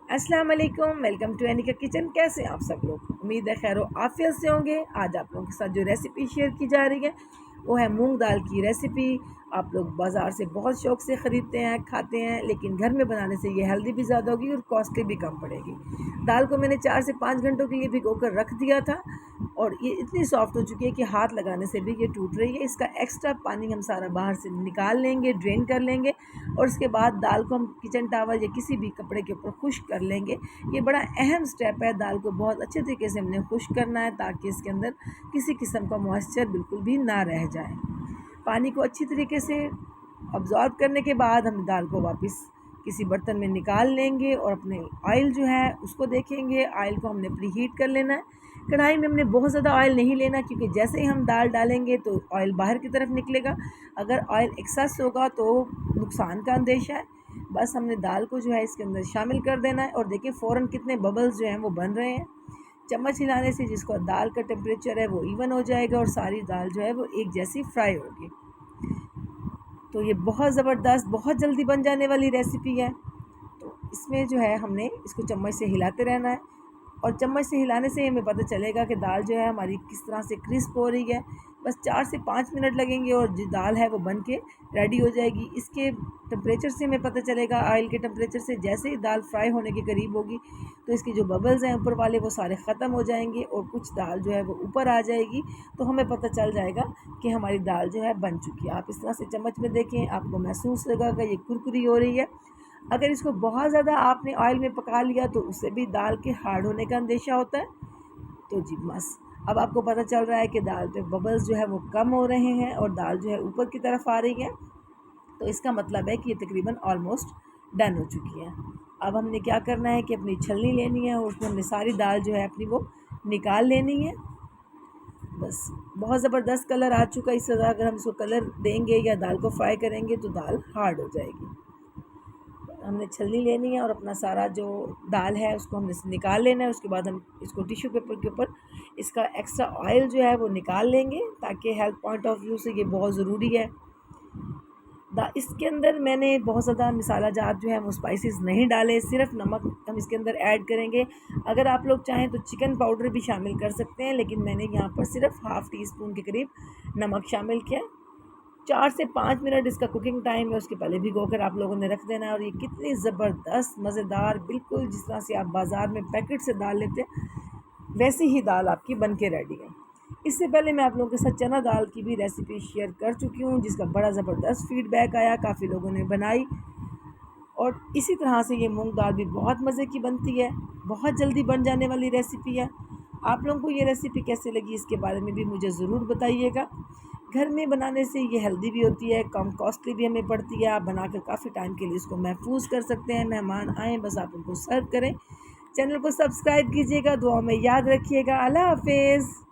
अस्सलाम वालेकुम, welcome to Aneka kitchen. कैसे हैं आप सब लोग? उम्मीद है खैर आफियत से होंगे। आज आप लोगों के साथ जो रेसिपी शेयर की जा रही है वो है मूंग दाल की रेसिपी। आप लोग बाज़ार से बहुत शौक़ से ख़रीदते हैं, खाते हैं, लेकिन घर में बनाने से ये हेल्दी भी ज़्यादा होगी और कॉस्टली भी कम पड़ेगी। दाल को मैंने 4 से 5 घंटों के लिए भिगो कर रख दिया था और ये इतनी सॉफ्ट हो चुकी है कि हाथ लगाने से भी ये टूट रही है। इसका एक्स्ट्रा पानी हम सारा बाहर से निकाल लेंगे, ड्रेन कर लेंगे और उसके बाद दाल को हम किचन टावल या किसी भी कपड़े के ऊपर खुश्क कर लेंगे। ये बड़ा अहम स्टेप है, दाल को बहुत अच्छे तरीके से हमने खुश्क करना है ताकि इसके अंदर किसी किस्म का मॉइस्चर बिल्कुल भी ना रह जाए। पानी को अच्छी तरीके से अब्ज़ॉर्ब करने के बाद हम दाल को वापस किसी बर्तन में निकाल लेंगे और अपने ऑयल जो है उसको देखेंगे। ऑयल को हमने प्री हीट कर लेना है। कढ़ाई में हमने बहुत ज़्यादा ऑयल नहीं लेना क्योंकि जैसे ही हम दाल डालेंगे तो ऑयल बाहर की तरफ निकलेगा। अगर ऑयल एक्सेस होगा तो नुकसान का अंदेशा है। बस हमने दाल को जो है इसके अंदर शामिल कर देना है और देखिए फ़ौरन कितने बबल्स जो हैं वो बन रहे हैं। चम्मच हिलाने से जिसको दाल का टेम्परेचर है वो इवन हो जाएगा और सारी दाल जो है वो एक जैसी फ्राई होगी। तो ये बहुत ज़बरदस्त, बहुत जल्दी बन जाने वाली रेसिपी है। तो इसमें जो है हमने इसको चम्मच से हिलाते रहना है और चम्मच से हिलाने से हमें पता चलेगा कि दाल जो है हमारी किस तरह से क्रिस्प हो रही है। बस 4 से 5 मिनट लगेंगे और जो दाल है वो बन के रेडी हो जाएगी। इसके टेम्परेचर से हमें पता चलेगा, ऑयल के टेम्परेचर से, जैसे ही दाल फ्राई होने के करीब होगी तो इसकी जो बबल्स हैं ऊपर वाले वो सारे ख़त्म हो जाएंगे और कुछ दाल जो है वो ऊपर आ जाएगी। तो हमें पता चल जाएगा कि हमारी दाल जो है बन चुकी है। आप इस तरह से चम्मच में देखें, आपको महसूस होगा कि ये कुरकुरी हो रही है। अगर इसको बहुत ज़्यादा आपने ऑयल में पका लिया तो उससे भी दाल के हार्ड होने का अंदेशा होता है। तो जी बस अब आपको पता चल रहा है कि दाल पे बबल्स जो है वो कम हो रहे हैं और दाल जो है ऊपर की तरफ आ रही है। तो इसका मतलब है कि ये तकरीबन ऑलमोस्ट डन हो चुकी है। अब हमने क्या करना है कि अपनी छलनी लेनी है और उसमें हमने सारी दाल जो है अपनी वो निकाल लेनी है। बस बहुत ज़बरदस्त कलर आ चुका है। इस तरह अगर हम इसको कलर देंगे या दाल को फ्राई करेंगे तो दाल हार्ड हो जाएगी। हमने छलनी लेनी है और अपना सारा जो दाल है उसको हमने निकाल लेना है। उसके बाद हम इसको टिश्यू पेपर के ऊपर इसका एक्स्ट्रा ऑयल जो है वो निकाल लेंगे ताकि हेल्थ पॉइंट ऑफ व्यू से ये बहुत ज़रूरी है। इसके अंदर मैंने बहुत ज़्यादा मसाला जात जो है वो स्पाइसेस नहीं डाले, सिर्फ नमक हम इसके अंदर ऐड करेंगे। अगर आप लोग चाहें तो चिकन पाउडर भी शामिल कर सकते हैं, लेकिन मैंने यहाँ पर सिर्फ हाफ़ टी स्पून के करीब नमक शामिल किया। 4 से 5 मिनट इसका कुकिंग टाइम है, उसके पहले भिगोकर आप लोगों ने रख देना है। और ये कितनी ज़बरदस्त मज़ेदार, बिल्कुल जिस तरह से आप बाज़ार में पैकेट से दाल लेते हैं वैसी ही दाल आपकी बन के रेडी है। इससे पहले मैं आप लोगों के साथ चना दाल की भी रेसिपी शेयर कर चुकी हूँ जिसका बड़ा ज़बरदस्त फीडबैक आया, काफ़ी लोगों ने बनाई। और इसी तरह से ये मूंग दाल भी बहुत मज़े की बनती है, बहुत जल्दी बन जाने वाली रेसिपी है। आप लोगों को ये रेसिपी कैसे लगी इसके बारे में भी मुझे ज़रूर बताइएगा। घर में बनाने से ये हेल्दी भी होती है, कम कॉस्टली भी हमें पड़ती है। आप बनाकर काफ़ी टाइम के लिए इसको महफूज कर सकते हैं। मेहमान आएँ बस आप उनको सर्व करें। चैनल को सब्सक्राइब कीजिएगा, दुआ में याद रखिएगा। अल्लाह हाफिज़।